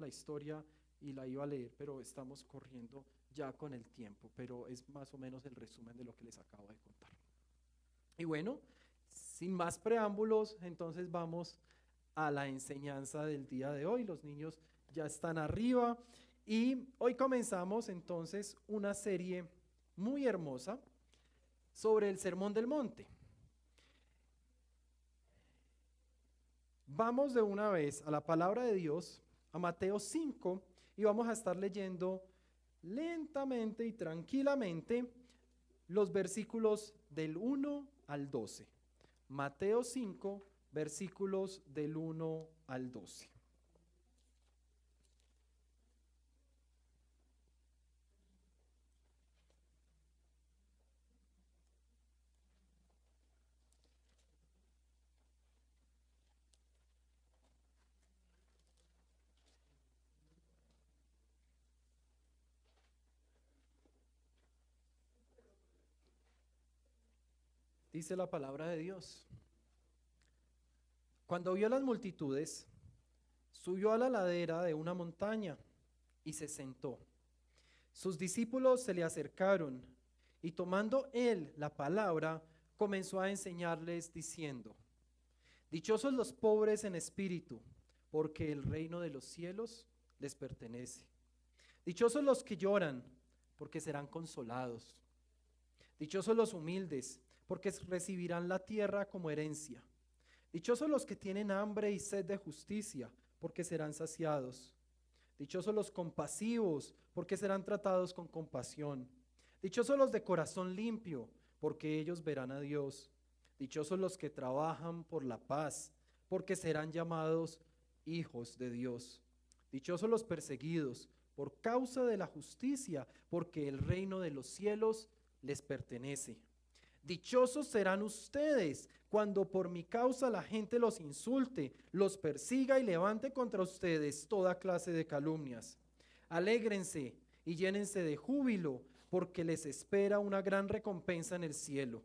la historia y la iba a leer, pero estamos corriendo ya con el tiempo, pero es más o menos el resumen de lo que les acabo de contar. Y bueno, sin más preámbulos, entonces vamos a la enseñanza del día de hoy. Los niños ya están arriba y hoy comenzamos entonces una serie muy hermosa sobre el Sermón del Monte. Vamos de una vez a la palabra de Dios, a Mateo 5, y vamos a estar leyendo lentamente y tranquilamente los versículos del 1 al 12. Mateo 5, versículos del 1 al 12. Dice la palabra de Dios. Cuando vio las multitudes, subió a la ladera de una montaña y se sentó. Sus discípulos se le acercaron y tomando él la palabra, comenzó a enseñarles diciendo: Dichosos los pobres en espíritu, porque el reino de los cielos les pertenece. Dichosos los que lloran, porque serán consolados. Dichosos los humildes, porque recibirán la tierra como herencia. Dichosos los que tienen hambre y sed de justicia, porque serán saciados. Dichosos los compasivos, porque serán tratados con compasión. Dichosos los de corazón limpio, porque ellos verán a Dios. Dichosos los que trabajan por la paz, porque serán llamados hijos de Dios. Dichosos los perseguidos por causa de la justicia, porque el reino de los cielos les pertenece. Dichosos serán ustedes cuando por mi causa la gente los insulte, los persiga y levante contra ustedes toda clase de calumnias. Alégrense y llénense de júbilo, porque les espera una gran recompensa en el cielo.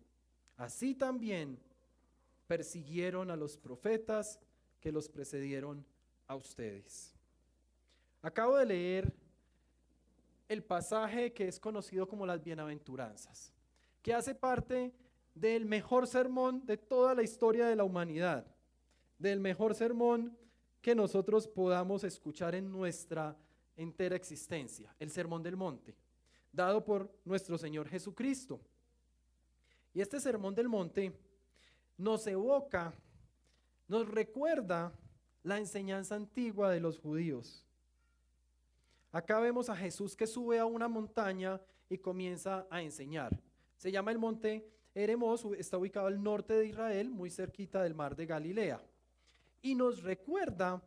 Así también persiguieron a los profetas que los precedieron a ustedes. Acabo de leer el pasaje que es conocido como las bienaventuranzas, que hace parte del mejor sermón de toda la historia de la humanidad, del mejor sermón que nosotros podamos escuchar en nuestra entera existencia, el Sermón del Monte, dado por nuestro Señor Jesucristo. Y este Sermón del Monte nos evoca, nos recuerda la enseñanza antigua de los judíos. Acá vemos a Jesús que sube a una montaña y comienza a enseñar. Se llama el monte Eremos, está ubicado al norte de Israel, muy cerquita del mar de Galilea. Y nos recuerda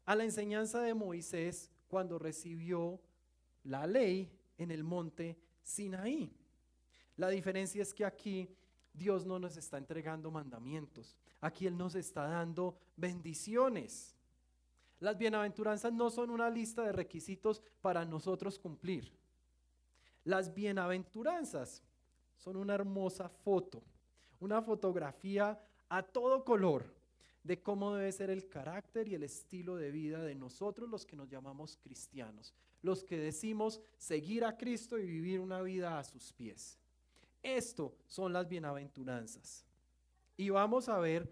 a la enseñanza de Moisés cuando recibió la ley en el monte Sinaí. La diferencia es que aquí Dios no nos está entregando mandamientos, aquí Él nos está dando bendiciones. Las bienaventuranzas no son una lista de requisitos para nosotros cumplir. Las bienaventuranzas son una hermosa foto, una fotografía a todo color de cómo debe ser el carácter y el estilo de vida de nosotros los que nos llamamos cristianos, los que decimos seguir a Cristo y vivir una vida a sus pies. Esto son las bienaventuranzas. Y vamos a ver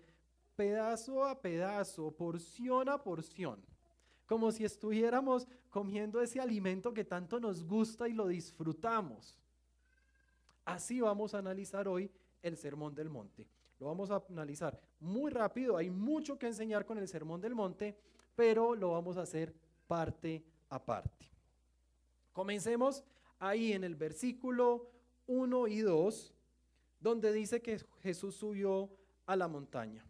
pedazo a pedazo, porción a porción, como si estuviéramos comiendo ese alimento que tanto nos gusta y lo disfrutamos. Así vamos a analizar hoy el Sermón del Monte. Lo vamos a analizar muy rápido, hay mucho que enseñar con el Sermón del Monte, pero lo vamos a hacer parte a parte. Comencemos ahí en el versículo 1 y 2, donde dice que Jesús subió a la montaña.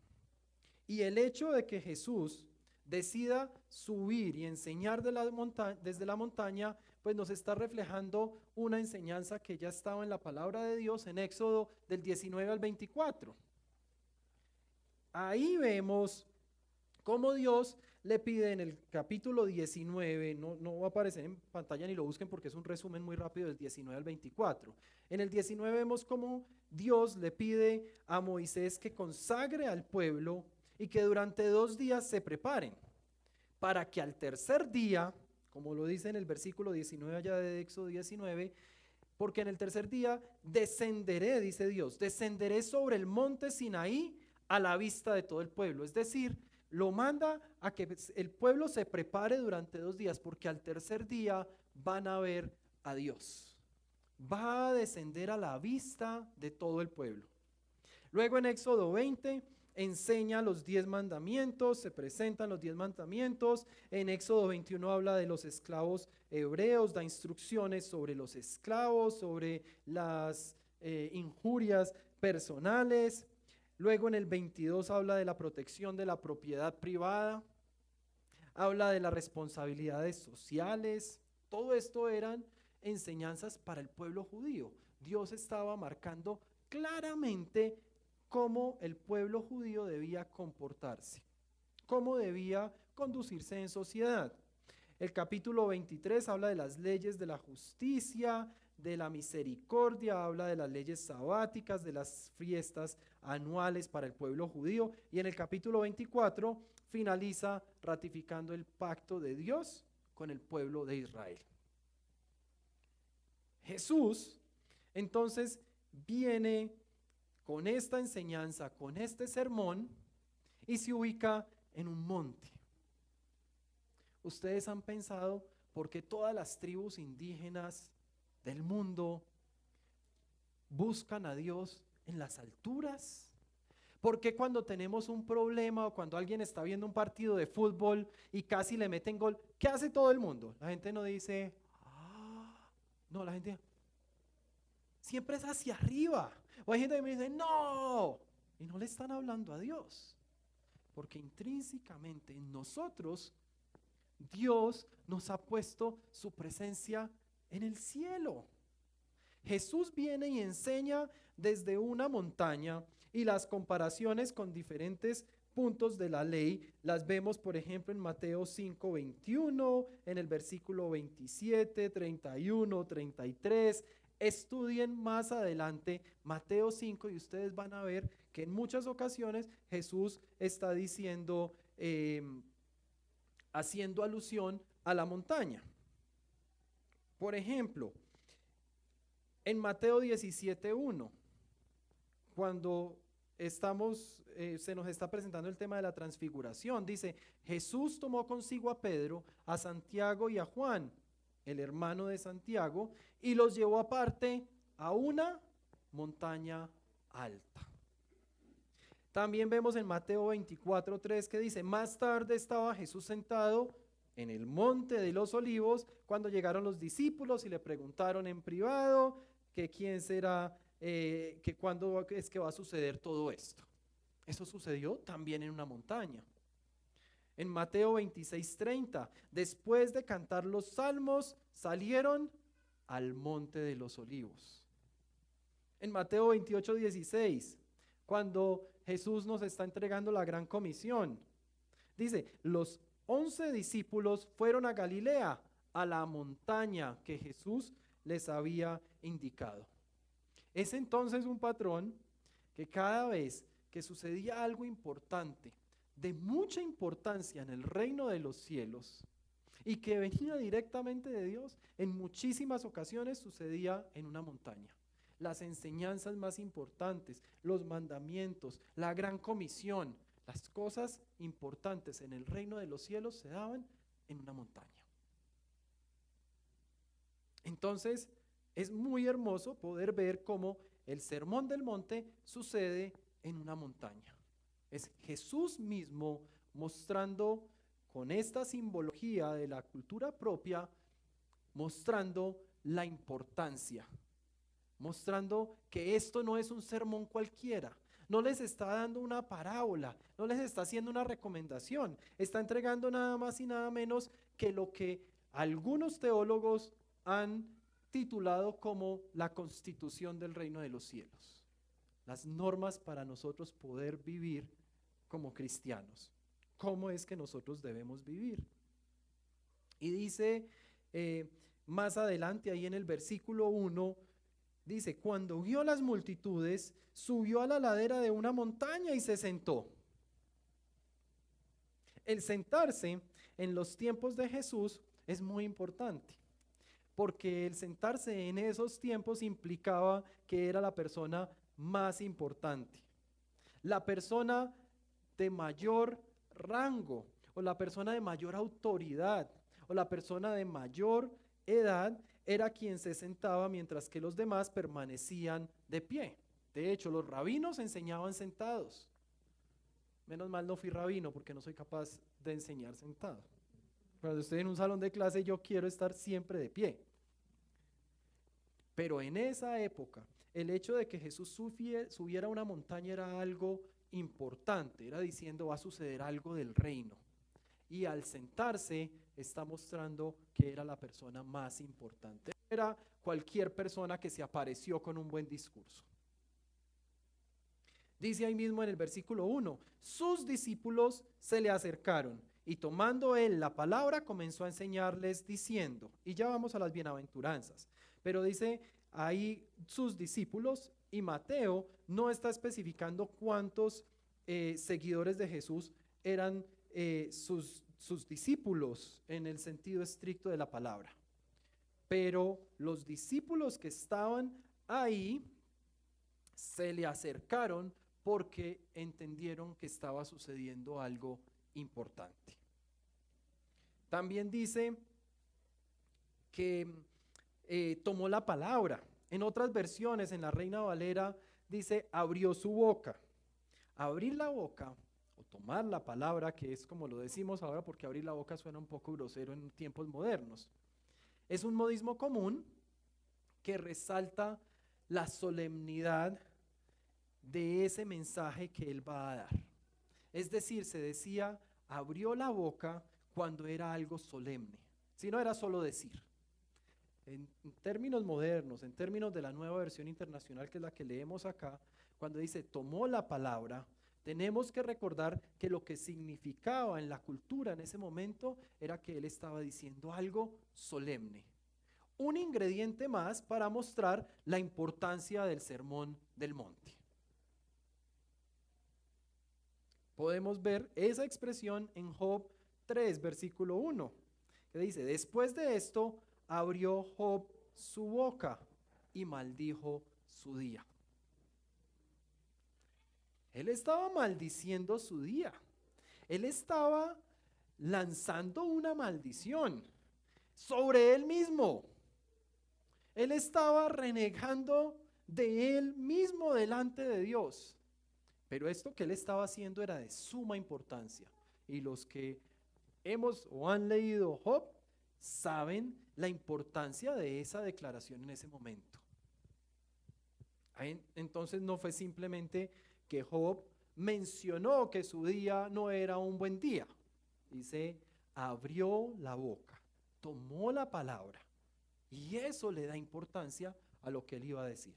Y el hecho de que Jesús decida subir y enseñar desde la montaña, pues nos está reflejando una enseñanza que ya estaba en la palabra de Dios en Éxodo del 19 al 24. Ahí vemos cómo Dios le pide en el capítulo 19, no va a aparecer en pantalla ni lo busquen porque es un resumen muy rápido del 19 al 24. En el 19 vemos cómo Dios le pide a Moisés que consagre al pueblo y que durante 2 días se preparen. para que al tercer día, como lo dice en el versículo 19 allá de Éxodo 19, porque en el tercer día descenderé, dice Dios, descenderé sobre el monte Sinaí a la vista de todo el pueblo. Es decir, lo manda a que el pueblo se prepare durante 2 días, porque al tercer día van a ver a Dios. Va a descender a la vista de todo el pueblo. Luego en Éxodo 20 enseña los 10 mandamientos, se presentan los 10 mandamientos. En Éxodo 21 habla de los esclavos hebreos, da instrucciones sobre los esclavos, sobre las injurias personales. Luego en el 22 habla de la protección de la propiedad privada, habla de las responsabilidades sociales. Todo esto eran enseñanzas para el pueblo judío. Dios estaba marcando claramente cómo el pueblo judío debía comportarse, cómo debía conducirse en sociedad. El capítulo 23 habla de las leyes de la justicia, de la misericordia, habla de las leyes sabáticas, de las fiestas anuales para el pueblo judío, y en el capítulo 24 finaliza ratificando el pacto de Dios con el pueblo de Israel. Jesús entonces viene con esta enseñanza, con este sermón, y se ubica en un monte. ¿Ustedes han pensado por qué todas las tribus indígenas del mundo buscan a Dios en las alturas? ¿Por qué cuando tenemos un problema o cuando alguien está viendo un partido de fútbol y casi le meten gol, qué hace todo el mundo? La gente no dice, no, la gente siempre es hacia arriba. O hay gente que me dice, no, y no le están hablando a Dios, porque intrínsecamente en nosotros Dios nos ha puesto su presencia en el cielo. Jesús viene y enseña desde una montaña, y las comparaciones con diferentes puntos de la ley las vemos, por ejemplo, en Mateo 5:21, en el versículo 27, 31, 33. Estudien más adelante Mateo 5 y ustedes van a ver que en muchas ocasiones Jesús está diciendo, haciendo alusión a la montaña. Por ejemplo, en Mateo 17:1, cuando se nos está presentando el tema de la transfiguración, dice, Jesús tomó consigo a Pedro, a Santiago y a Juan, el hermano de Santiago, y los llevó aparte a una montaña alta. También vemos en Mateo 24:3 que dice, más tarde estaba Jesús sentado en el monte de los olivos cuando llegaron los discípulos y le preguntaron en privado que quién será, que cuándo es que va a suceder todo esto. Eso sucedió también en una montaña. En Mateo 26:30, después de cantar los salmos, salieron al monte de los olivos. En Mateo 28:16, cuando Jesús nos está entregando la gran comisión, dice, los 11 discípulos fueron a Galilea, a la montaña que Jesús les había indicado. Es entonces un patrón que cada vez que sucedía algo importante, de mucha importancia en el reino de los cielos, y que venía directamente de Dios, en muchísimas ocasiones sucedía en una montaña. Las enseñanzas más importantes, los mandamientos, la gran comisión, las cosas importantes en el reino de los cielos se daban en una montaña. Entonces, es muy hermoso poder ver cómo el sermón del monte sucede en una montaña. Es Jesús mismo mostrando con esta simbología de la cultura propia, mostrando la importancia, mostrando que esto no es un sermón cualquiera. No les está dando una parábola, no les está haciendo una recomendación, está entregando nada más y nada menos que lo que algunos teólogos han titulado como la constitución del reino de los cielos, las normas para nosotros poder vivir como cristianos. ¿Cómo es que nosotros debemos vivir? Y dice más adelante ahí en el versículo 1, dice, cuando vio las multitudes, subió a la ladera de una montaña y se sentó. El sentarse en los tiempos de Jesús es muy importante, porque el sentarse en esos tiempos implicaba que era la persona más importante, la persona de mayor rango, o la persona de mayor autoridad, o la persona de mayor edad era quien se sentaba mientras que los demás permanecían de pie. De hecho, los rabinos enseñaban sentados. Menos mal no fui rabino porque no soy capaz de enseñar sentado. Cuando estoy en un salón de clase yo quiero estar siempre de pie. Pero en esa época, el hecho de que Jesús subiera a una montaña era algo importante, era diciendo va a suceder algo del reino. Y al sentarse está mostrando que era la persona más importante. Era cualquier persona que se apareció con un buen discurso. Dice ahí mismo en el versículo 1, sus discípulos se le acercaron y tomando él la palabra comenzó a enseñarles diciendo, y ya vamos a las bienaventuranzas, pero dice ahí sus discípulos y Mateo no está especificando cuántos seguidores de Jesús eran sus discípulos en el sentido estricto de la palabra. Pero los discípulos que estaban ahí se le acercaron porque entendieron que estaba sucediendo algo importante. También dice que tomó la palabra. En otras versiones, en la Reina Valera, dice abrió su boca. Abrir la boca o tomar la palabra, que es como lo decimos ahora porque abrir la boca suena un poco grosero en tiempos modernos, es un modismo común que resalta la solemnidad de ese mensaje que él va a dar. Es decir, se decía, abrió la boca cuando era algo solemne, si no era solo decir. En términos modernos, en términos de la nueva versión internacional, que es la que leemos acá, cuando dice tomó la palabra, tenemos que recordar que lo que significaba en la cultura en ese momento era que él estaba diciendo algo solemne. Un ingrediente más para mostrar la importancia del sermón del monte. Podemos ver esa expresión en Job 3, versículo 1, que dice, después de esto abrió Job su boca y maldijo su día. Él estaba maldiciendo su día. Él estaba lanzando una maldición sobre él mismo. Él estaba renegando de él mismo delante de Dios. Pero esto que él estaba haciendo era de suma importancia. Y los que hemos o han leído Job saben la importancia de esa declaración en ese momento. Entonces no fue simplemente que Job mencionó que su día no era un buen día. Dice, abrió la boca, tomó la palabra. Y eso le da importancia a lo que él iba a decir.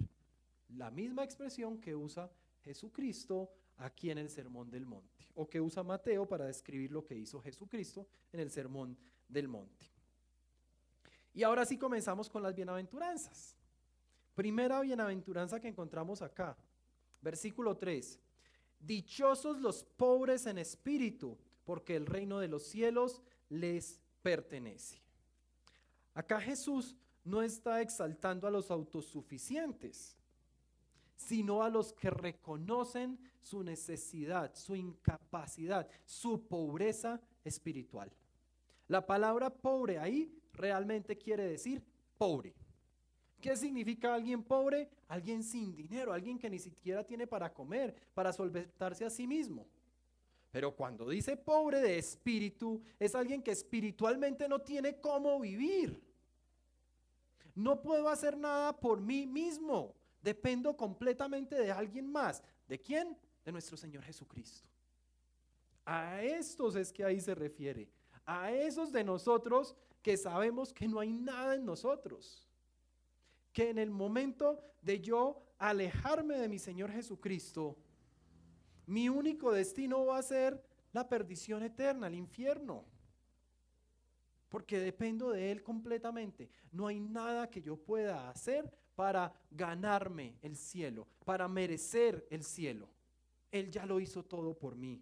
La misma expresión que usa Jesucristo aquí en el Sermón del Monte, o que usa Mateo para describir lo que hizo Jesucristo en el Sermón del Monte. Y ahora sí comenzamos con las bienaventuranzas. Primera bienaventuranza que encontramos acá, versículo 3. Dichosos los pobres en espíritu, porque el reino de los cielos les pertenece. Acá Jesús no está exaltando a los autosuficientes, sino a los que reconocen su necesidad, su incapacidad, su pobreza espiritual. La palabra pobre ahí realmente quiere decir pobre. ¿Qué significa alguien pobre? Alguien sin dinero, alguien que ni siquiera tiene para comer, para solventarse a sí mismo. Pero cuando dice pobre de espíritu, es alguien que espiritualmente no tiene cómo vivir. No puedo hacer nada por mí mismo. Dependo completamente de alguien más. ¿De quién? De nuestro Señor Jesucristo. A estos es que ahí se refiere. A esos de nosotros que sabemos que no hay nada en nosotros. Que en el momento de yo alejarme de mi Señor Jesucristo, mi único destino va a ser la perdición eterna, el infierno. Porque dependo de Él completamente. No hay nada que yo pueda hacer para ganarme el cielo, para merecer el cielo. Él ya lo hizo todo por mí.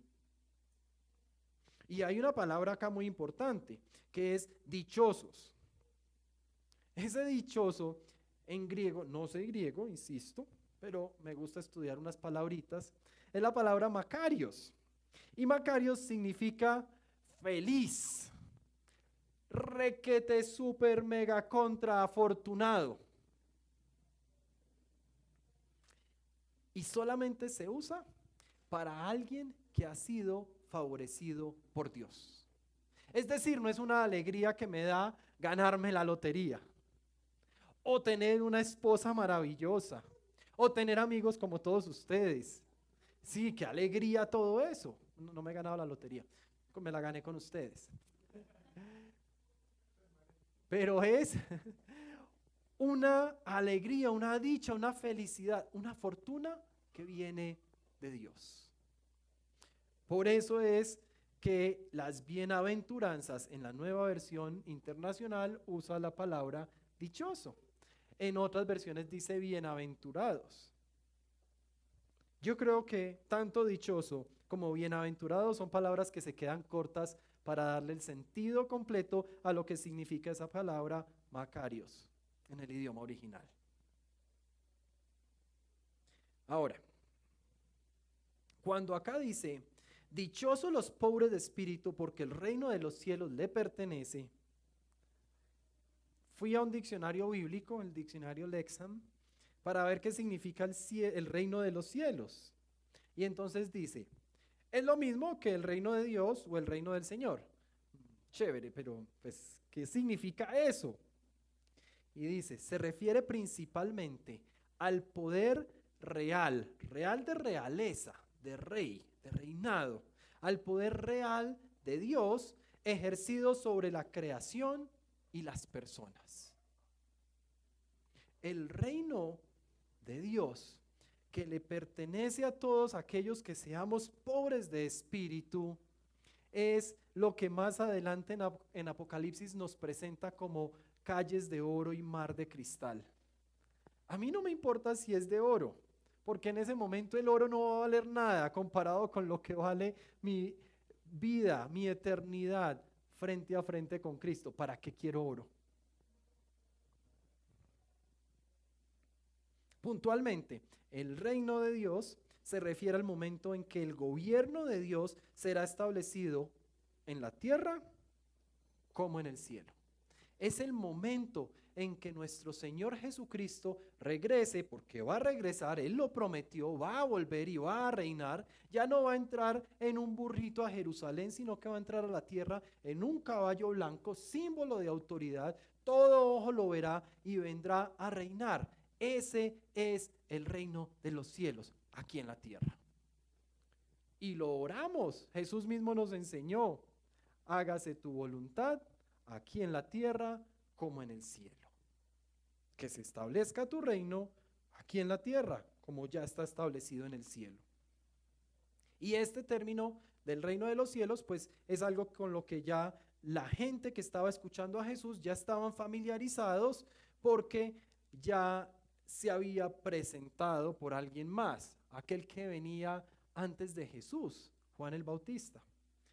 Y hay una palabra acá muy importante, que es dichosos. Ese dichoso en griego, no sé griego, insisto, pero me gusta estudiar unas palabritas, es la palabra Macarios. Y Macarios significa feliz, requete, super, mega, contra, afortunado. Y solamente se usa para alguien que ha sido favorecido por Dios. Es decir, no es una alegría que me da ganarme la lotería, o tener una esposa maravillosa, o tener amigos como todos ustedes. Sí, qué alegría todo eso. No me he ganado la lotería, me la gané con ustedes. Pero es una alegría, una dicha, una felicidad, una fortuna que viene de Dios. Por eso es que las bienaventuranzas en la Nueva Versión Internacional usa la palabra dichoso. En otras versiones dice bienaventurados. Yo creo que tanto dichoso como bienaventurado son palabras que se quedan cortas para darle el sentido completo a lo que significa esa palabra Macarios en el idioma original. Ahora, cuando acá dice, dichosos los pobres de espíritu porque el reino de los cielos le pertenece, fui a un diccionario bíblico, el diccionario Lexham, para ver qué significa el reino de los cielos. Y entonces dice, es lo mismo que el reino de Dios o el reino del Señor. Chévere, pero pues, ¿qué significa eso? Y dice, se refiere principalmente al poder real, real de realeza, de rey, de reinado, al poder real de Dios ejercido sobre la creación y las personas. El reino de Dios que le pertenece a todos aquellos que seamos pobres de espíritu es lo que más adelante en Apocalipsis nos presenta como calles de oro y mar de cristal. A mí no me importa si es de oro, porque en ese momento el oro no va a valer nada comparado con lo que vale mi vida, mi eternidad frente a frente con Cristo. ¿Para qué quiero oro? Puntualmente, el reino de Dios se refiere al momento en que el gobierno de Dios será establecido en la tierra como en el cielo. Es el momento en que nuestro Señor Jesucristo regrese, porque va a regresar, Él lo prometió, va a volver y va a reinar. Ya no va a entrar en un burrito a Jerusalén, sino que va a entrar a la tierra en un caballo blanco, símbolo de autoridad. Todo ojo lo verá y vendrá a reinar. Ese es el reino de los cielos aquí en la tierra. Y lo oramos. Jesús mismo nos enseñó, hágase tu voluntad aquí en la tierra como en el cielo. Que se establezca tu reino aquí en la tierra como ya está establecido en el cielo. Y este término del reino de los cielos pues es algo con lo que ya la gente que estaba escuchando a Jesús ya estaban familiarizados, porque ya se había presentado por alguien más, aquel que venía antes de Jesús, Juan el Bautista.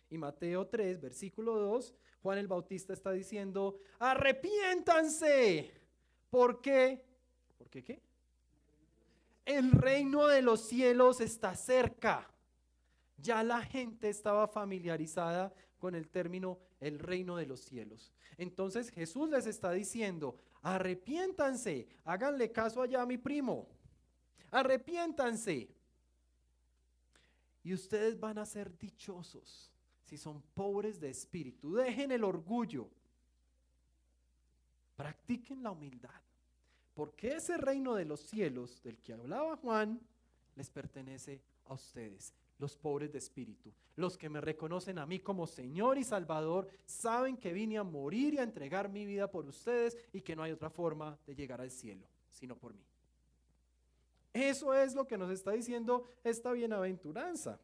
Y Mateo 3, versículo 2, Juan el Bautista está diciendo, arrepiéntanse, porque ¿qué? El reino de los cielos está cerca. Ya la gente estaba familiarizada con el término el reino de los cielos. Entonces Jesús les está diciendo, arrepiéntanse, háganle caso allá a mi primo, arrepiéntanse. Y ustedes van a ser dichosos si son pobres de espíritu. Dejen el orgullo, practiquen la humildad, porque ese reino de los cielos del que hablaba Juan les pertenece a ustedes. Los pobres de espíritu, los que me reconocen a mí como Señor y Salvador, saben que vine a morir y a entregar mi vida por ustedes y que no hay otra forma de llegar al cielo sino por mí. Eso es lo que nos está diciendo esta bienaventuranza.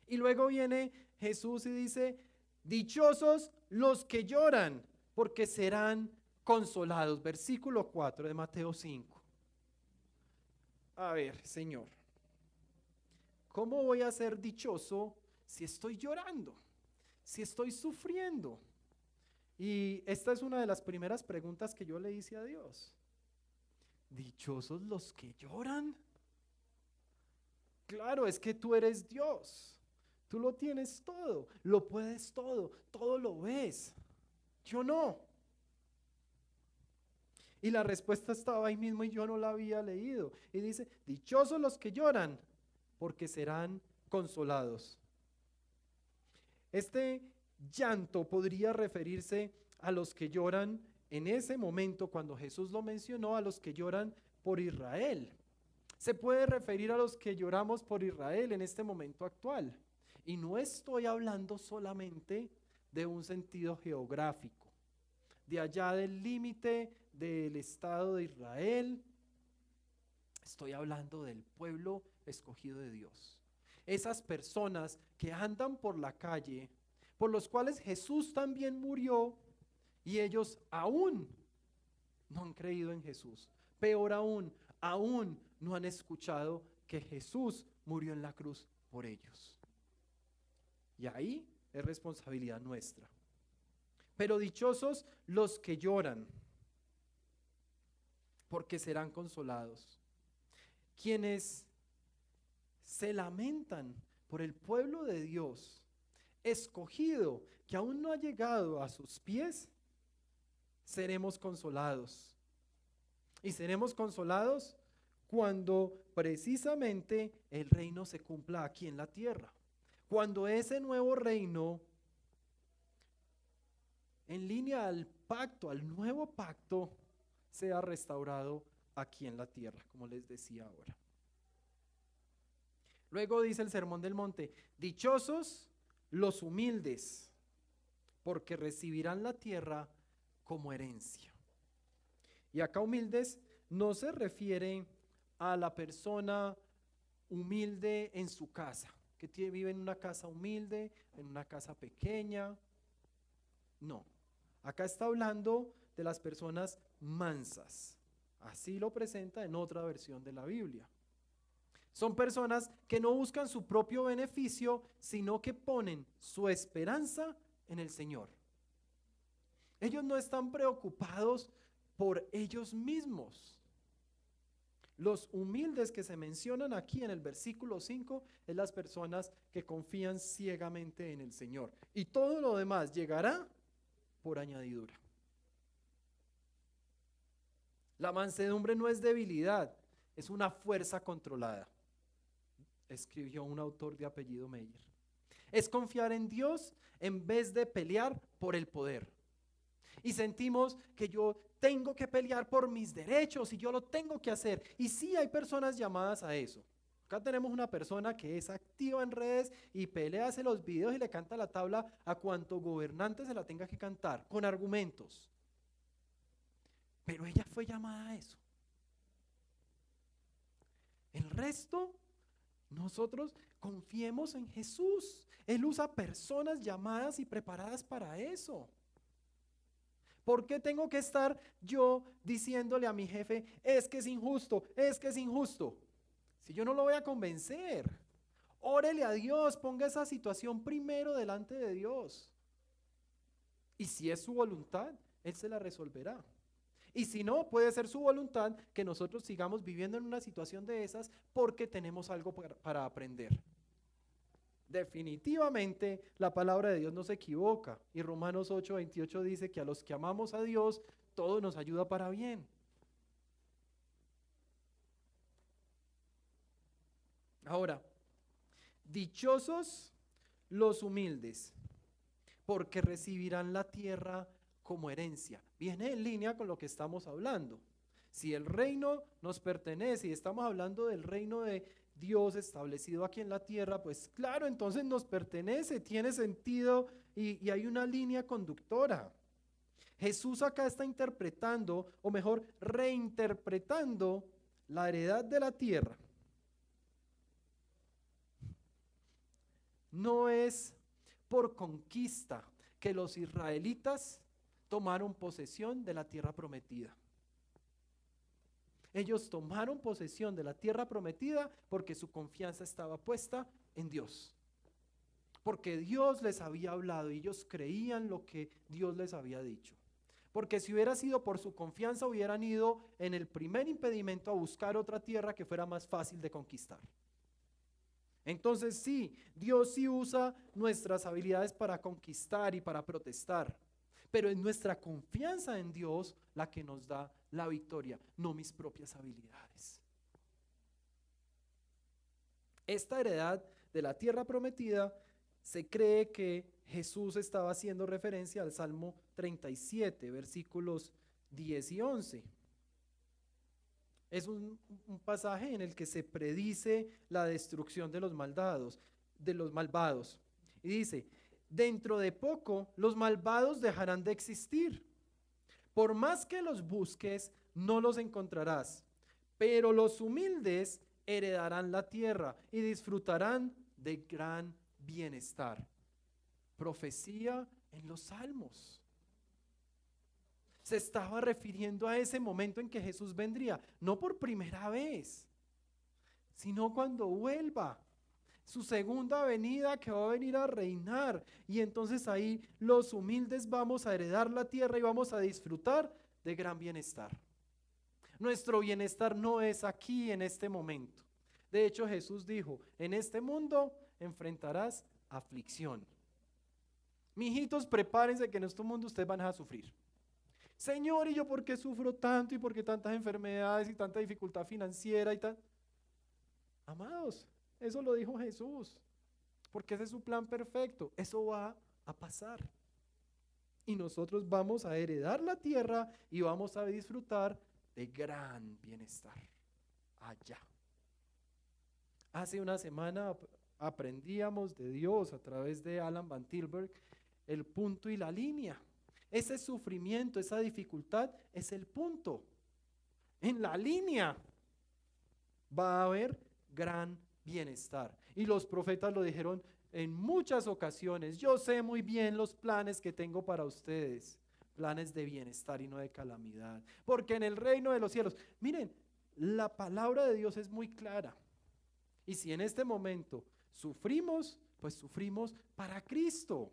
Y luego viene Jesús y dice, dichosos los que lloran, porque serán consolados. Versículo 4 de Mateo 5. A ver, Señor, ¿cómo voy a ser dichoso si estoy llorando, si estoy sufriendo? Y esta es una de las primeras preguntas que yo le hice a Dios. ¿Dichosos los que lloran? Claro, es que tú eres Dios. Tú lo tienes todo, lo puedes todo lo ves. Yo no. Y la respuesta estaba ahí mismo y yo no la había leído. Y dice, dichosos los que lloran, porque serán consolados. Este llanto podría referirse a los que lloran en ese momento, cuando Jesús lo mencionó, a los que lloran por Israel. Se puede referir a los que lloramos por Israel en este momento actual. Y no estoy hablando solamente de un sentido geográfico, de allá del límite del Estado de Israel. Estoy hablando del pueblo escogido de Dios. Esas personas que andan por la calle, por los cuales Jesús también murió, y ellos aún no han creído en Jesús. Peor aún no han escuchado que Jesús murió en la cruz por ellos. Y ahí es responsabilidad nuestra. Pero dichosos los que lloran, porque serán consolados. Quienes se lamentan por el pueblo de Dios, escogido, que aún no ha llegado a sus pies, seremos consolados. Y seremos consolados cuando precisamente el reino se cumpla aquí en la tierra. Cuando ese nuevo reino, en línea al pacto, al nuevo pacto, sea restaurado aquí en la tierra, como les decía ahora. Luego dice el Sermón del Monte, dichosos los humildes, porque recibirán la tierra como herencia. Y acá humildes no se refiere a la persona humilde en su casa, que vive en una casa humilde, en una casa pequeña. No, acá está hablando de las personas mansas. Así lo presenta en otra versión de la Biblia. Son personas que no buscan su propio beneficio, sino que ponen su esperanza en el Señor. Ellos no están preocupados por ellos mismos. Los humildes que se mencionan aquí en el versículo 5 es las personas que confían ciegamente en el Señor. Y todo lo demás llegará por añadidura. La mansedumbre no es debilidad, es una fuerza controlada, escribió un autor de apellido Meyer. Es confiar en Dios en vez de pelear por el poder. Y sentimos que yo tengo que pelear por mis derechos y yo lo tengo que hacer. Y sí, hay personas llamadas a eso. Acá tenemos una persona que es activa en redes y pelea, hace los videos y le canta la tabla a cuanto gobernante se la tenga que cantar, con argumentos. Pero ella fue llamada a eso. El resto, nosotros confiemos en Jesús. Él usa personas llamadas y preparadas para eso. ¿Por qué tengo que estar yo diciéndole a mi jefe, es que es injusto, es que es injusto? Si yo no lo voy a convencer, órele a Dios, ponga esa situación primero delante de Dios. Y si es su voluntad, Él se la resolverá. Y si no, puede ser su voluntad que nosotros sigamos viviendo en una situación de esas porque tenemos algo para aprender. Definitivamente la palabra de Dios no se equivoca y Romanos 8:28 dice que a los que amamos a Dios todo nos ayuda para bien. Ahora, dichosos los humildes, porque recibirán la tierra como herencia. Viene en línea con lo que estamos hablando. Si el reino nos pertenece y estamos hablando del reino de Dios establecido aquí en la tierra, pues claro, entonces nos pertenece, tiene sentido y hay una línea conductora. Jesús acá está interpretando, o mejor, reinterpretando la heredad de la tierra. No es por conquista que los israelitas tomaron posesión de la tierra prometida. Ellos tomaron posesión de la tierra prometida porque su confianza estaba puesta en Dios. porque Dios les había hablado y ellos creían lo que Dios les había dicho. Porque si hubiera sido por su confianza, hubieran ido en el primer impedimento a buscar otra tierra que fuera más fácil de conquistar. Entonces sí, Dios sí usa nuestras habilidades para conquistar y para protestar, pero es nuestra confianza en Dios la que nos da la victoria, no mis propias habilidades. Esta heredad de la tierra prometida, se cree que Jesús estaba haciendo referencia al Salmo 37, versículos 10 y 11. Es un pasaje en el que se predice la destrucción de los malvados. Y dice, dentro de poco los malvados dejarán de existir. Por más que los busques, no los encontrarás. Pero los humildes heredarán la tierra y disfrutarán de gran bienestar. Profecía en los Salmos. Se estaba refiriendo a ese momento en que Jesús vendría, no por primera vez, sino cuando vuelva, su segunda venida, que va a venir a reinar. Y entonces ahí los humildes vamos a heredar la tierra y vamos a disfrutar de gran bienestar. Nuestro bienestar no es aquí en este momento. De hecho, Jesús dijo, en este mundo enfrentarás aflicción. Mijitos, prepárense que en este mundo ustedes van a sufrir. Señor, ¿y yo por qué sufro tanto y por qué tantas enfermedades y tanta dificultad financiera y tal? Amados, eso lo dijo Jesús, porque ese es su plan perfecto. Eso va a pasar. Y nosotros vamos a heredar la tierra y vamos a disfrutar de gran bienestar allá. Hace una semana aprendíamos de Dios a través de Alan Van Tilburg el punto y la línea. Ese sufrimiento, esa dificultad es el punto. En la línea va a haber gran bienestar. Y los profetas lo dijeron en muchas ocasiones. Yo sé muy bien los planes que tengo para ustedes. Planes de bienestar y no de calamidad. Porque en el reino de los cielos, miren, la palabra de Dios es muy clara. Y si en este momento sufrimos, pues sufrimos para Cristo.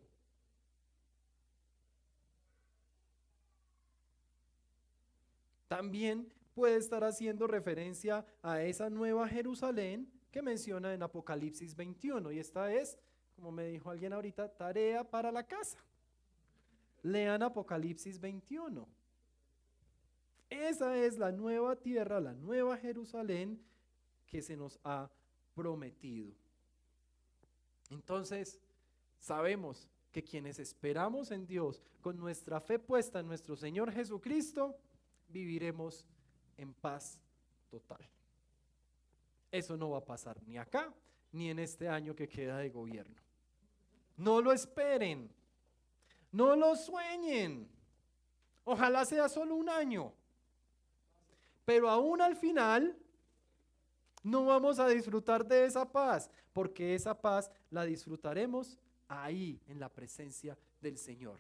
También puede estar haciendo referencia a esa nueva Jerusalén que menciona en Apocalipsis 21. Y esta es, como me dijo alguien ahorita, tarea para la casa. Lean Apocalipsis 21. Esa es la nueva tierra, la nueva Jerusalén que se nos ha prometido. Entonces, sabemos que quienes esperamos en Dios, con nuestra fe puesta en nuestro Señor Jesucristo, viviremos en paz total. Eso no va a pasar ni acá, ni en este año que queda de gobierno. No lo esperen, no lo sueñen. Ojalá sea solo un año, pero aún al final no vamos a disfrutar de esa paz, porque esa paz la disfrutaremos ahí, en la presencia del Señor.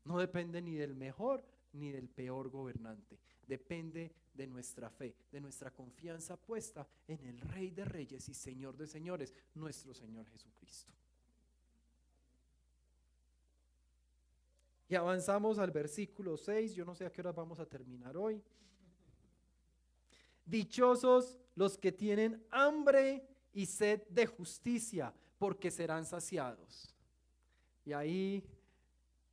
No depende ni del mejor ni del peor gobernante. Depende de nuestra fe, de nuestra confianza puesta en el Rey de Reyes y Señor de Señores, nuestro Señor Jesucristo. Y avanzamos al versículo 6. Yo no sé a qué hora vamos a terminar hoy. Dichosos los que tienen hambre y sed de justicia, porque serán saciados. Y ahí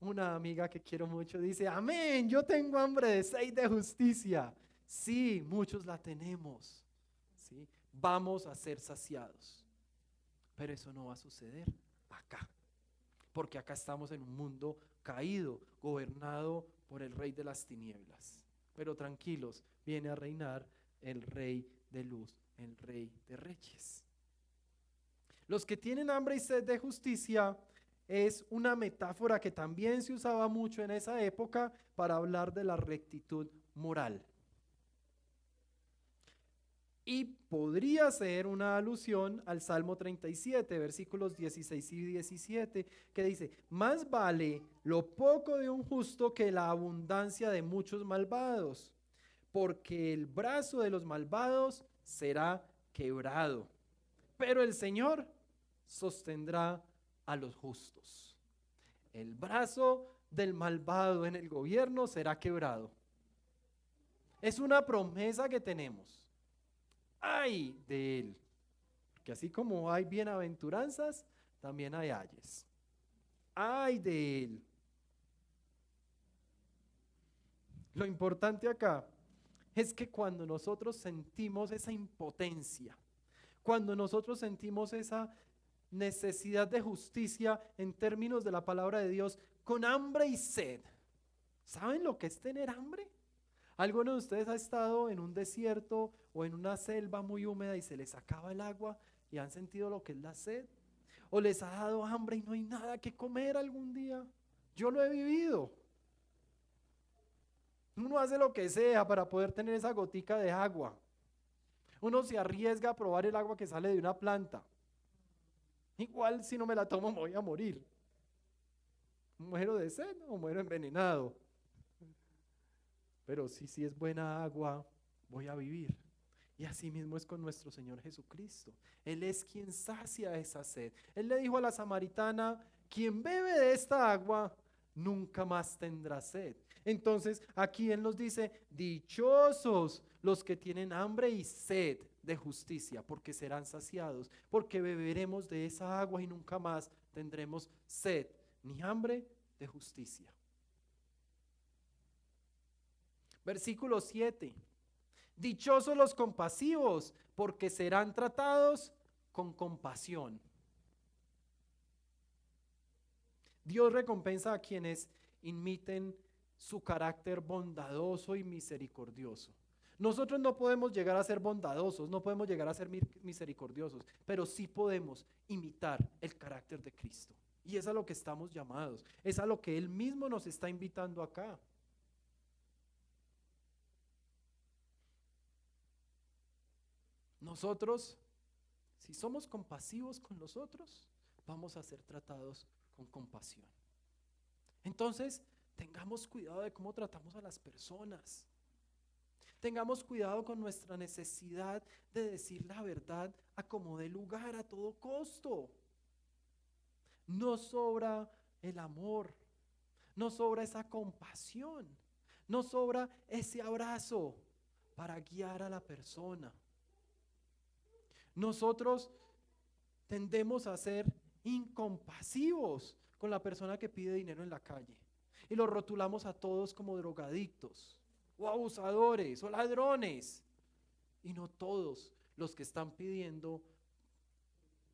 una amiga que quiero mucho dice, amén, yo tengo hambre de sed de justicia. Sí, muchos la tenemos. ¿Sí? Vamos a ser saciados. Pero eso no va a suceder acá. Porque acá estamos en un mundo caído, gobernado por el rey de las tinieblas. Pero tranquilos, viene a reinar el Rey de luz, el Rey de Reyes. Los que tienen hambre y sed de justicia es una metáfora que también se usaba mucho en esa época para hablar de la rectitud moral. Y podría ser una alusión al Salmo 37, versículos 16 y 17, que dice, más vale lo poco de un justo que la abundancia de muchos malvados, porque el brazo de los malvados será quebrado, pero el Señor sostendrá a los justos. El brazo del malvado en el gobierno será quebrado. Es una promesa que tenemos. Ay de él. Porque así como hay bienaventuranzas, también hay ayes. Ay de él. Lo importante acá es que cuando nosotros sentimos esa impotencia, cuando nosotros sentimos esa necesidad de justicia en términos de la palabra de Dios, con hambre y sed. ¿Saben lo que es tener hambre? ¿Alguno de ustedes ha estado en un desierto o en una selva muy húmeda y se les acaba el agua y han sentido lo que es la sed? ¿O les ha dado hambre y no hay nada que comer algún día? Yo lo he vivido. Uno hace lo que sea para poder tener esa gotica de agua. Uno se arriesga a probar el agua que sale de una planta. Igual si no me la tomo me voy a morir. ¿Muero de sed o muero envenenado? Pero si es buena agua, voy a vivir. Y así mismo es con nuestro Señor Jesucristo. Él es quien sacia esa sed. Él le dijo a la samaritana, quien bebe de esta agua, nunca más tendrá sed. Entonces aquí Él nos dice, dichosos los que tienen hambre y sed de justicia, porque serán saciados, porque beberemos de esa agua y nunca más tendremos sed, ni hambre de justicia. Versículo 7. Dichosos los compasivos, porque serán tratados con compasión. Dios recompensa a quienes imiten su carácter bondadoso y misericordioso. Nosotros no podemos llegar a ser bondadosos, no podemos llegar a ser misericordiosos, pero sí podemos imitar el carácter de Cristo. Y es a lo que estamos llamados, es a lo que Él mismo nos está invitando acá. Nosotros, si somos compasivos con los otros, vamos a ser tratados con compasión. Entonces, tengamos cuidado de cómo tratamos a las personas. Tengamos cuidado con nuestra necesidad de decir la verdad a como dé lugar, a todo costo. No sobra el amor, no sobra esa compasión, no sobra ese abrazo para guiar a la persona. Nosotros tendemos a ser incompasivos con la persona que pide dinero en la calle y los rotulamos a todos como drogadictos o abusadores o ladrones, y no todos los que están pidiendo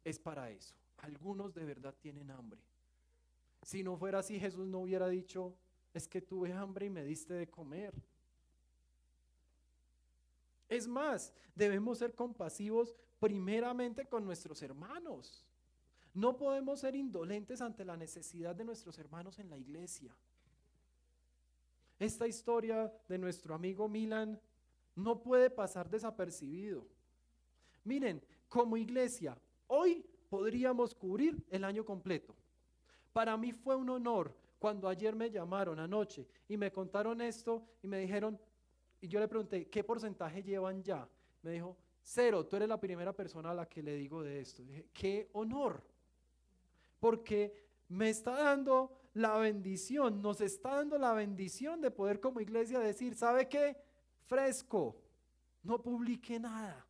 es para eso. Algunos de verdad tienen hambre. Si no fuera así, Jesús no hubiera dicho, es que tuve hambre y me diste de comer. Es más, debemos ser compasivos primeramente con nuestros hermanos. No podemos ser indolentes ante la necesidad de nuestros hermanos en la iglesia. Esta historia de nuestro amigo Milan no puede pasar desapercibido. Miren, como iglesia, hoy podríamos cubrir el año completo. Para mí fue un honor cuando ayer me llamaron anoche y me contaron esto y me dijeron, y yo le pregunté, ¿qué porcentaje llevan ya? Me dijo, 0, tú eres la primera persona a la que le digo de esto. Dije, qué honor, porque me está dando la bendición, nos está dando la bendición de poder como iglesia decir, ¿sabe qué? Fresco, no publique nada.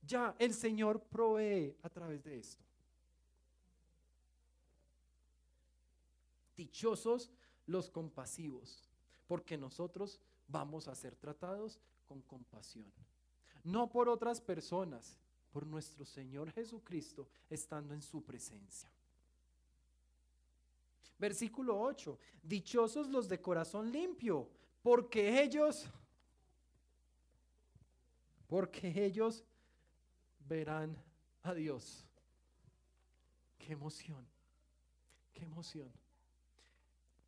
Ya el Señor provee a través de esto. Dichosos los compasivos, porque nosotros vamos a ser tratados con compasión. No por otras personas, por nuestro Señor Jesucristo estando en su presencia. Versículo 8. Dichosos los de corazón limpio, porque ellos verán a Dios. Qué emoción, qué emoción.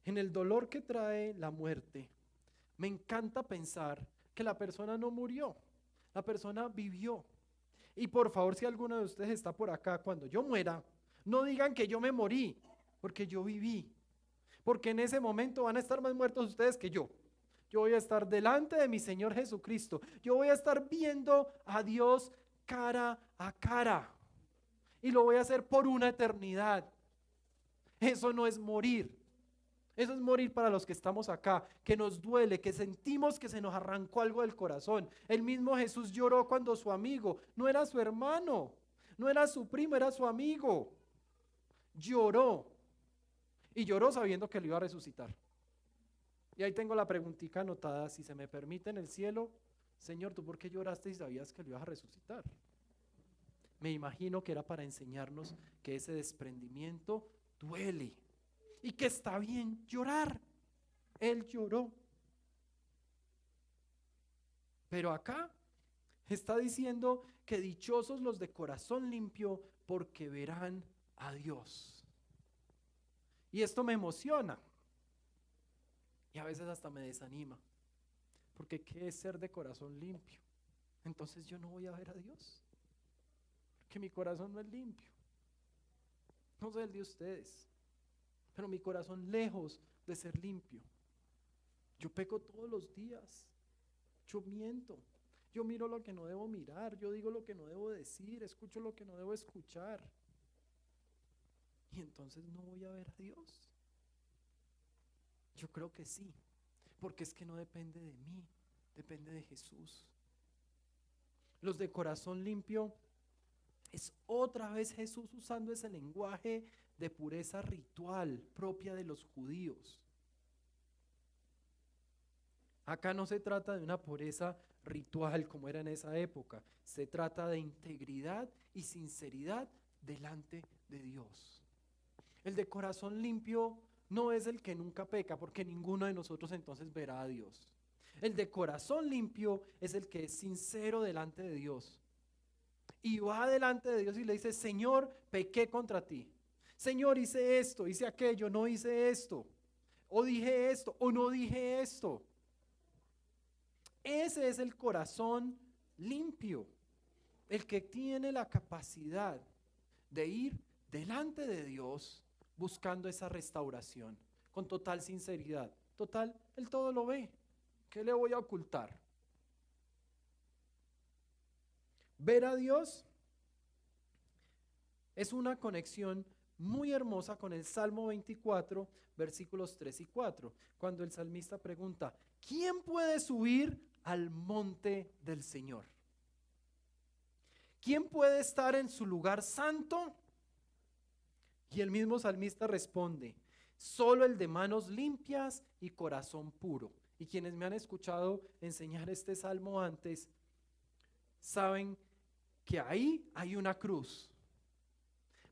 En el dolor que trae la muerte, me encanta pensar que la persona no murió, la persona vivió. Y por favor, si alguno de ustedes está por acá, cuando yo muera, no digan que yo me morí, porque yo viví. Porque en ese momento van a estar más muertos ustedes que yo. Yo voy a estar delante de mi Señor Jesucristo. Yo voy a estar viendo a Dios cara a cara. Y lo voy a hacer por una eternidad. Eso no es morir. Eso es morir para los que estamos acá, que nos duele, que sentimos que se nos arrancó algo del corazón. El mismo Jesús lloró cuando su amigo, no era su hermano, no era su primo, era su amigo. Lloró. Y lloró sabiendo que lo iba a resucitar. Y ahí tengo la preguntita anotada, si se me permite en el cielo, Señor, ¿tú por qué lloraste si sabías que lo ibas a resucitar? Me imagino que era para enseñarnos que ese desprendimiento duele y que está bien llorar. Él lloró. Pero acá está diciendo que dichosos los de corazón limpio porque verán a Dios. Y esto me emociona y a veces hasta me desanima, porque ¿qué es ser de corazón limpio? Entonces yo no voy a ver a Dios, porque mi corazón no es limpio. No sé el de ustedes, pero mi corazón lejos de ser limpio. Yo peco todos los días, yo miento, yo miro lo que no debo mirar, yo digo lo que no debo decir, escucho lo que no debo escuchar. Y entonces no voy a ver a Dios. Yo creo que sí, porque es que no depende de mí, depende de Jesús. Los de corazón limpio es otra vez Jesús usando ese lenguaje de pureza ritual propia de los judíos. Acá no se trata de una pureza ritual como era en esa época, se trata de integridad y sinceridad delante de Dios. El de corazón limpio no es el que nunca peca, porque ninguno de nosotros entonces verá a Dios. El de corazón limpio es el que es sincero delante de Dios. Y va delante de Dios y le dice, Señor, pequé contra ti. Señor, hice esto, hice aquello, no hice esto. O dije esto, o no dije esto. Ese es el corazón limpio. El que tiene la capacidad de ir delante de Dios buscando esa restauración con total sinceridad. Total, Él todo lo ve. ¿Qué le voy a ocultar? Ver a Dios es una conexión muy hermosa con el Salmo 24, versículos 3 y 4, cuando el salmista pregunta, ¿quién puede subir al monte del Señor? ¿Quién puede estar en su lugar santo? Y el mismo salmista responde, solo el de manos limpias y corazón puro. Y quienes me han escuchado enseñar este salmo antes, saben que ahí hay una cruz.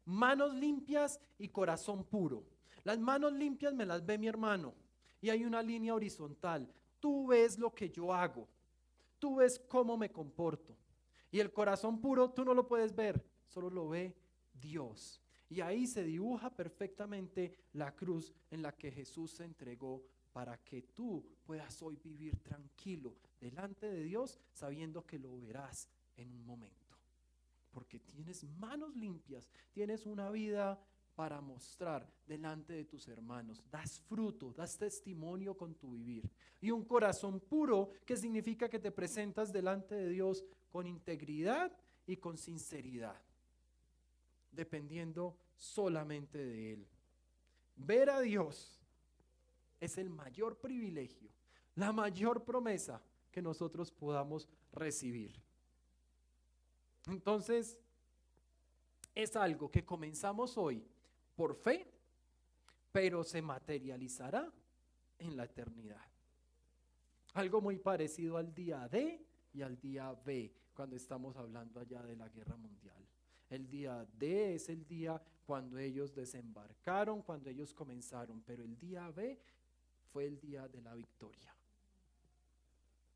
Manos limpias y corazón puro. Las manos limpias me las ve mi hermano y hay una línea horizontal. Tú ves lo que yo hago, tú ves cómo me comporto. Y el corazón puro tú no lo puedes ver, solo lo ve Dios. Y ahí se dibuja perfectamente la cruz en la que Jesús se entregó para que tú puedas hoy vivir tranquilo delante de Dios, sabiendo que lo verás en un momento. Porque tienes manos limpias, tienes una vida para mostrar delante de tus hermanos, das fruto, das testimonio con tu vivir. Y un corazón puro, que significa que te presentas delante de Dios con integridad y con sinceridad, dependiendo solamente de Él. Ver a Dios es el mayor privilegio, la mayor promesa que nosotros podamos recibir. Entonces, es algo que comenzamos hoy por fe, pero se materializará en la eternidad. Algo muy parecido al día D y al día B, cuando estamos hablando allá de la guerra mundial. El día D es el día cuando ellos desembarcaron, cuando ellos comenzaron, pero el día B fue el día de la victoria.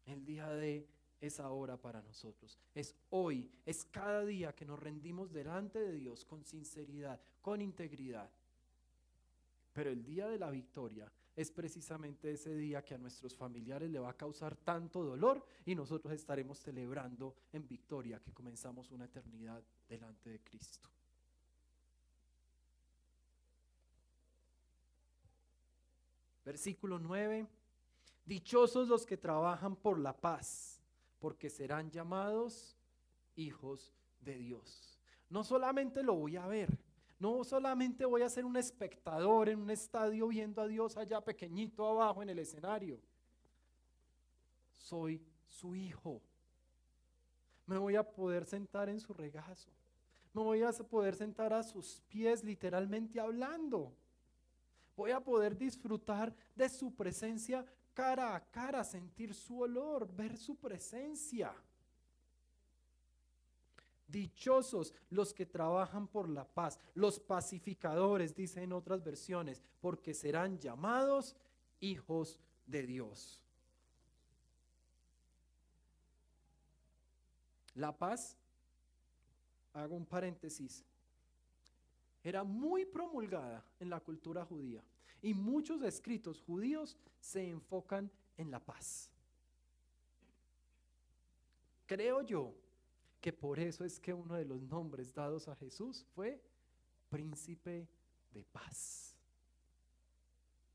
El día D es ahora para nosotros, es hoy, es cada día que nos rendimos delante de Dios con sinceridad, con integridad. Pero el día de la victoria es precisamente ese día que a nuestros familiares le va a causar tanto dolor y nosotros estaremos celebrando en victoria que comenzamos una eternidad delante de Cristo. Versículo 9. Dichosos los que trabajan por la paz, porque serán llamados hijos de Dios. No solamente lo voy a ver, No solamente voy a ser un espectador en un estadio viendo a Dios allá pequeñito abajo en el escenario. Soy su hijo. Me voy a poder sentar en su regazo. Me voy a poder sentar a sus pies literalmente hablando. Voy a poder disfrutar de su presencia cara a cara, sentir su olor, ver su presencia. Dichosos los que trabajan por la paz, los pacificadores, dice en otras versiones, porque serán llamados hijos de Dios. La paz, hago un paréntesis, era muy promulgada en la cultura judía y muchos escritos judíos se enfocan en la paz. Creo yo que por eso es que uno de los nombres dados a Jesús fue Príncipe de Paz.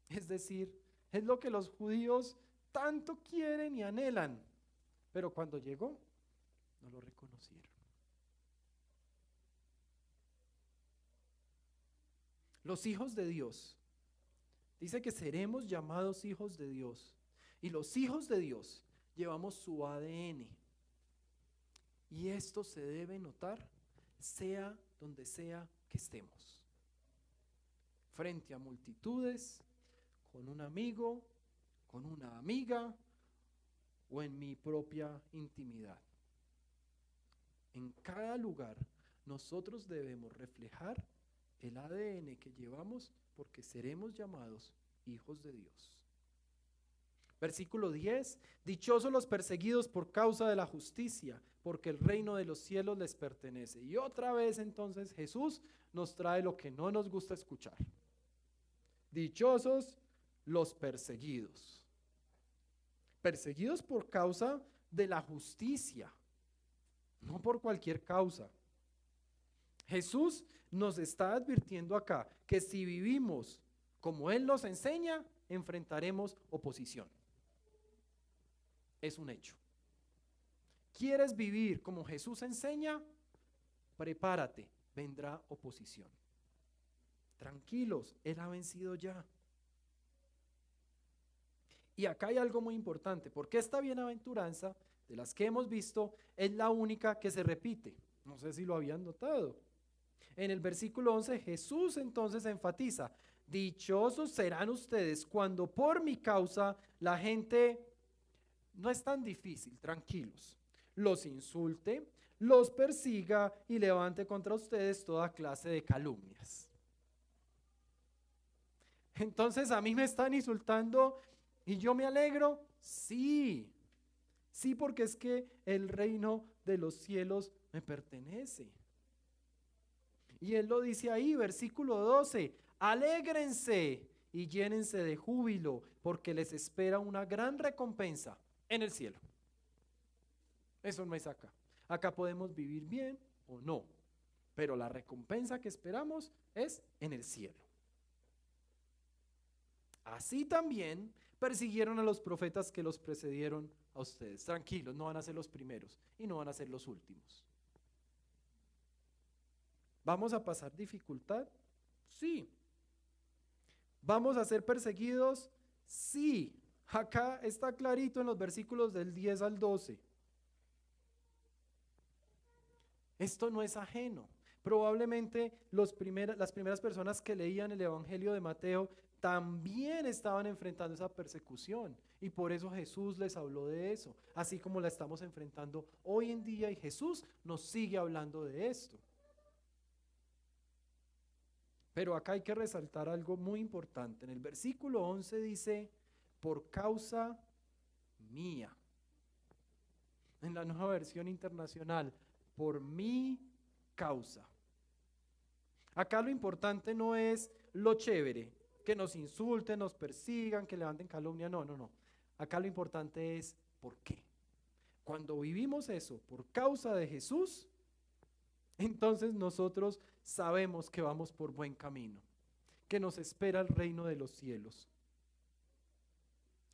Es decir, es lo que los judíos tanto quieren y anhelan, pero cuando llegó no lo reconocieron. Los hijos de Dios, dice que seremos llamados hijos de Dios, y los hijos de Dios llevamos su ADN, y esto se debe notar sea donde sea que estemos, frente a multitudes, con un amigo, con una amiga o en mi propia intimidad. En cada lugar nosotros debemos reflejar el ADN que llevamos porque seremos llamados hijos de Dios. Versículo 10, dichosos los perseguidos por causa de la justicia, porque el reino de los cielos les pertenece. Y otra vez entonces Jesús nos trae lo que no nos gusta escuchar. Dichosos los perseguidos. Perseguidos por causa de la justicia, no por cualquier causa. Jesús nos está advirtiendo acá que si vivimos como Él nos enseña, enfrentaremos oposición. Es un hecho. ¿Quieres vivir como Jesús enseña? Prepárate, vendrá oposición. Tranquilos, Él ha vencido ya. Y acá hay algo muy importante, porque esta bienaventuranza, de las que hemos visto, es la única que se repite. No sé si lo habían notado. En el versículo 11, Jesús entonces enfatiza, dichosos serán ustedes cuando por mi causa la gente, no es tan difícil, tranquilos, los insulte, los persiga y levante contra ustedes toda clase de calumnias. Entonces a mí me están insultando y yo me alegro, sí, porque es que el reino de los cielos me pertenece. Y Él lo dice ahí, versículo 12, alégrense y llénense de júbilo, porque les espera una gran recompensa en el cielo. Eso no es acá. Acá podemos vivir bien o no, pero la recompensa que esperamos es en el cielo. Así también persiguieron a los profetas que los precedieron a ustedes. Tranquilos, no van a ser los primeros y no van a ser los últimos. ¿Vamos a pasar dificultad? Sí. ¿Vamos a ser perseguidos? Sí. Acá está clarito en los versículos del 10 al 12. Esto no es ajeno. Probablemente las primeras personas que leían el Evangelio de Mateo también estaban enfrentando esa persecución y por eso Jesús les habló de eso, así como la estamos enfrentando hoy en día y Jesús nos sigue hablando de esto. Pero acá hay que resaltar algo muy importante. En el versículo 11 dice, por causa mía. En la Nueva Versión Internacional, por mi causa. Acá lo importante no es lo chévere, que nos insulten, nos persigan, que levanten calumnia, no. Acá lo importante es por qué. Cuando vivimos eso por causa de Jesús, entonces nosotros sabemos que vamos por buen camino, que nos espera el reino de los cielos.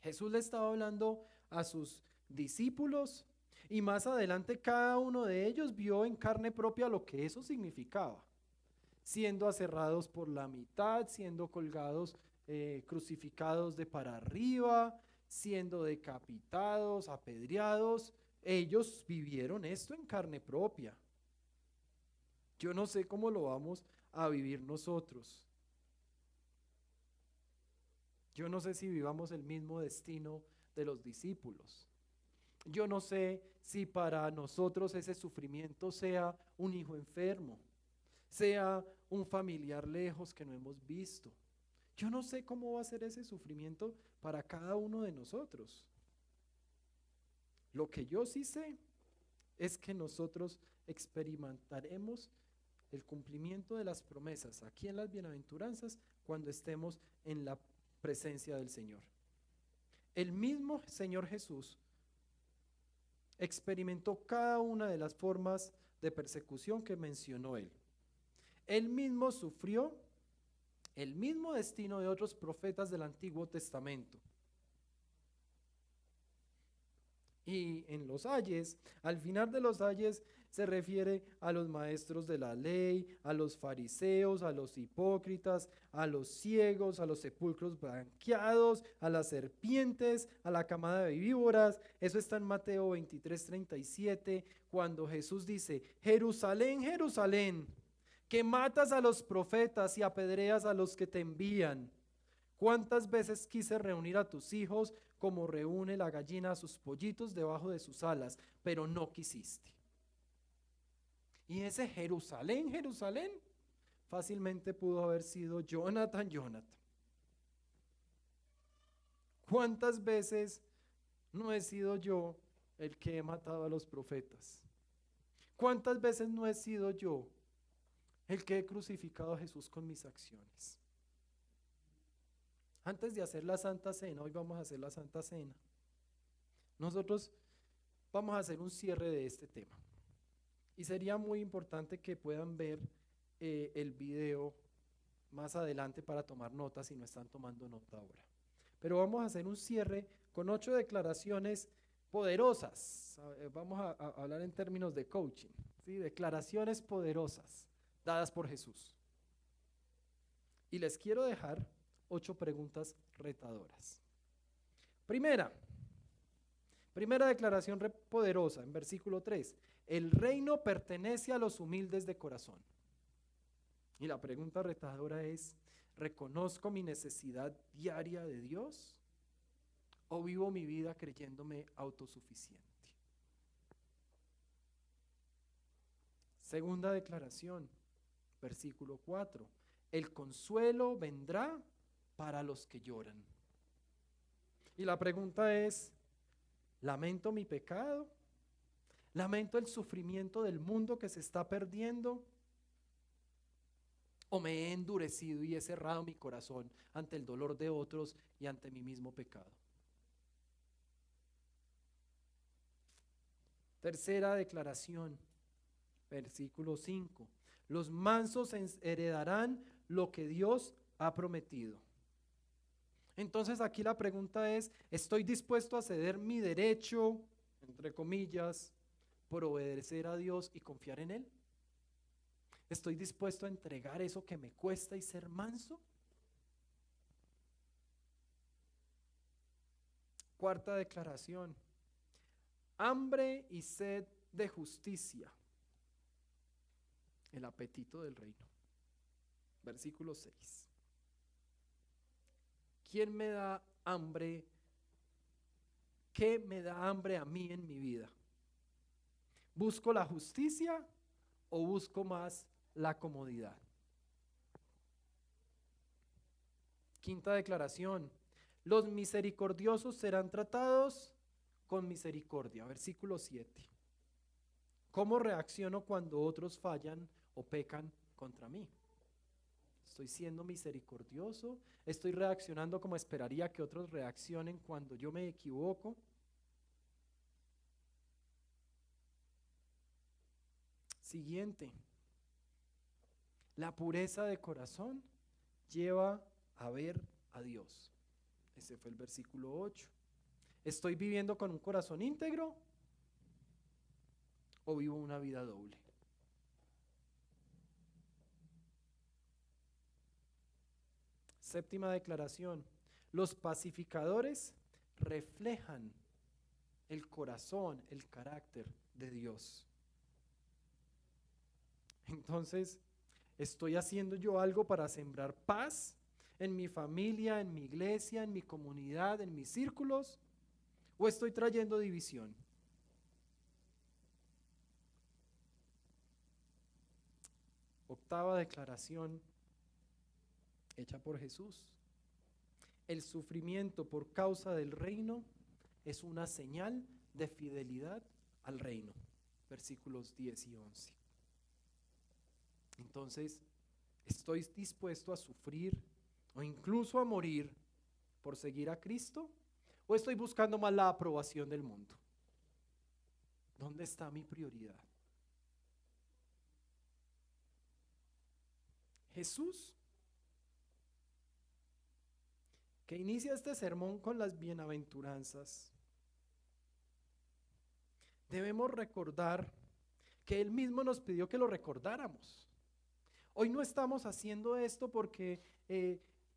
Jesús le estaba hablando a sus discípulos y más adelante cada uno de ellos vio en carne propia lo que eso significaba. siendo aserrados por la mitad, siendo colgados, crucificados de para arriba, siendo decapitados, apedreados. Ellos vivieron esto en carne propia. Yo no sé cómo lo vamos a vivir nosotros. Yo no sé si vivamos el mismo destino de los discípulos. Yo no sé si para nosotros ese sufrimiento sea un hijo enfermo, sea un familiar lejos que no hemos visto. Yo no sé cómo va a ser ese sufrimiento para cada uno de nosotros. Lo que yo sí sé es que nosotros experimentaremos el cumplimiento de las promesas aquí en las bienaventuranzas cuando estemos en la presencia del Señor. El mismo Señor Jesús experimentó cada una de las formas de persecución que mencionó él. Él mismo sufrió el mismo destino de otros profetas del Antiguo Testamento. Y en los ayes, al final de los ayes, se refiere a los maestros de la ley, a los fariseos, a los hipócritas, a los ciegos, a los sepulcros blanqueados, a las serpientes, a la camada de víboras. Eso está en Mateo 23:37, cuando Jesús dice: Jerusalén, Jerusalén, que matas a los profetas y apedreas a los que te envían. ¿Cuántas veces quise reunir a tus hijos como reúne la gallina a sus pollitos debajo de sus alas, pero no quisiste? Y ese Jerusalén, Jerusalén, fácilmente pudo haber sido Jonathan. ¿Cuántas veces no he sido yo el que he matado a los profetas? ¿Cuántas veces no he sido yo el que he crucificado a Jesús con mis acciones? Antes de hacer la Santa Cena, hoy vamos a hacer la Santa Cena, nosotros vamos a hacer un cierre de este tema. Y sería muy importante que puedan ver el video más adelante para tomar notas si no están tomando nota ahora. Pero vamos a hacer un cierre con 8 declaraciones poderosas. Vamos a hablar en términos de coaching, ¿sí? Declaraciones poderosas dadas por Jesús. Y les quiero dejar 8 preguntas retadoras. Primera declaración poderosa en versículo 3. El reino pertenece a los humildes de corazón. Y la pregunta retadora es: ¿reconozco mi necesidad diaria de Dios o vivo mi vida creyéndome autosuficiente? Segunda declaración, versículo 4. El consuelo vendrá para los que lloran. Y la pregunta es: ¿lamento mi pecado? ¿Lamento el sufrimiento del mundo que se está perdiendo? ¿O me he endurecido y he cerrado mi corazón ante el dolor de otros y ante mi mismo pecado? Tercera declaración, versículo 5. Los mansos heredarán lo que Dios ha prometido. Entonces aquí la pregunta es: ¿estoy dispuesto a ceder mi derecho, entre comillas, por obedecer a Dios y confiar en Él? ¿Estoy dispuesto a entregar eso que me cuesta y ser manso? Cuarta declaración: hambre y sed de justicia, el apetito del reino. Versículo 6. ¿Quién me da hambre? ¿Qué me da hambre a mí en mi vida? ¿Busco la justicia o busco más la comodidad? Quinta declaración: los misericordiosos serán tratados con misericordia. Versículo 7. ¿Cómo reacciono cuando otros fallan o pecan contra mí? ¿Estoy siendo misericordioso? ¿Estoy reaccionando como esperaría que otros reaccionen cuando yo me equivoco? Siguiente. La pureza de corazón lleva a ver a Dios. Ese fue el versículo 8. ¿Estoy viviendo con un corazón íntegro o vivo una vida doble? Séptima declaración. Los pacificadores reflejan el corazón, el carácter de Dios. Entonces, ¿estoy haciendo yo algo para sembrar paz en mi familia, en mi iglesia, en mi comunidad, en mis círculos? ¿O estoy trayendo división? Octava declaración hecha por Jesús. El sufrimiento por causa del reino es una señal de fidelidad al reino. Versículos 10 y 11. Entonces, ¿estoy dispuesto a sufrir o incluso a morir por seguir a Cristo? ¿O estoy buscando más la aprobación del mundo? ¿Dónde está mi prioridad? Jesús, que inicia este sermón con las bienaventuranzas, debemos recordar que Él mismo nos pidió que lo recordáramos. Hoy no estamos haciendo esto porque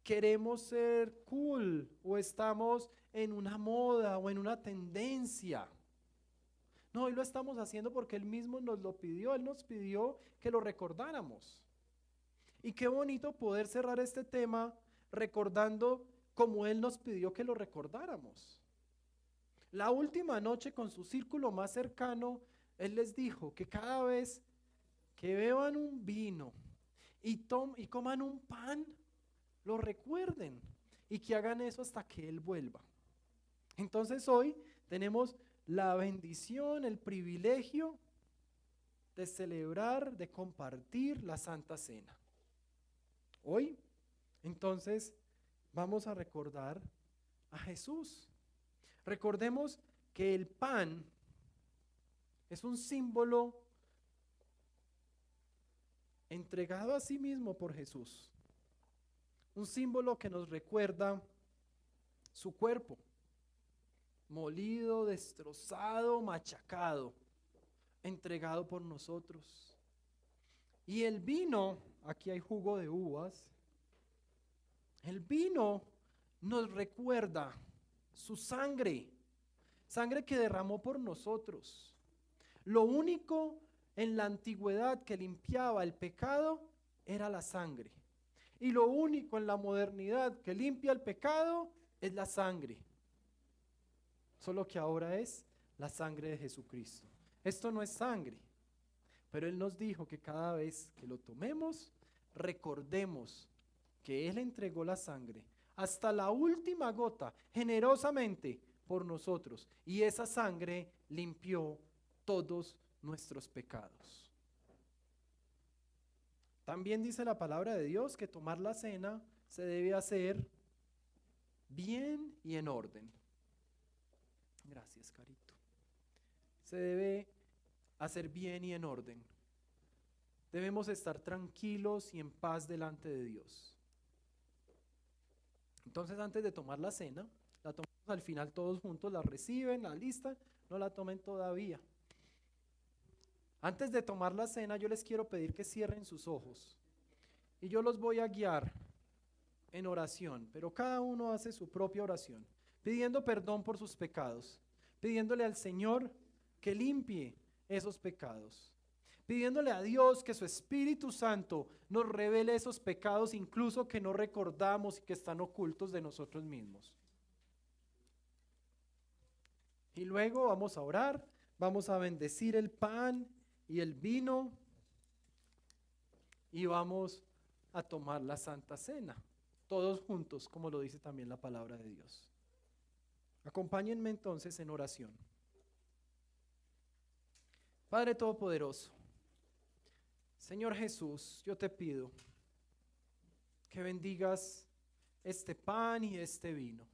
queremos ser cool o estamos en una moda o en una tendencia. No, hoy lo estamos haciendo porque Él mismo nos lo pidió. Él nos pidió que lo recordáramos. Y qué bonito poder cerrar este tema recordando como Él nos pidió que lo recordáramos. La última noche con su círculo más cercano, Él les dijo que cada vez que beban un vino y coman un pan, lo recuerden y que hagan eso hasta que Él vuelva. Entonces hoy tenemos la bendición, el privilegio de celebrar, de compartir la Santa Cena. Hoy, entonces, vamos a recordar a Jesús. Recordemos que el pan es un símbolo entregado a sí mismo por Jesús. Un símbolo que nos recuerda su cuerpo, molido, destrozado, machacado, entregado por nosotros. Y el vino, aquí hay jugo de uvas, el vino nos recuerda su sangre, sangre que derramó por nosotros. Lo único en la antigüedad que limpiaba el pecado era la sangre. Y lo único en la modernidad que limpia el pecado es la sangre. Solo que ahora es la sangre de Jesucristo. Esto no es sangre, pero Él nos dijo que cada vez que lo tomemos, recordemos que Él entregó la sangre hasta la última gota, generosamente por nosotros. Y esa sangre limpió todos nuestros pecados. También dice la palabra de Dios que tomar la cena se debe hacer bien y en orden. Gracias, Carito. Se debe hacer bien y en orden. Debemos estar tranquilos y en paz delante de Dios. Entonces, antes de tomar la cena, la tomamos al final todos juntos, la reciben, la lista, no la tomen todavía. Antes de tomar la cena, yo les quiero pedir que cierren sus ojos y yo los voy a guiar en oración, pero cada uno hace su propia oración, pidiendo perdón por sus pecados, pidiéndole al Señor que limpie esos pecados, pidiéndole a Dios que su Espíritu Santo nos revele esos pecados, incluso que no recordamos y que están ocultos de nosotros mismos. Y luego vamos a orar, vamos a bendecir el pan y el vino y vamos a tomar la Santa Cena, todos juntos, como lo dice también la palabra de Dios. Acompáñenme entonces en oración. Padre Todopoderoso, Señor Jesús, yo te pido que bendigas este pan y este vino.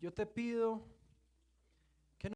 Yo te pido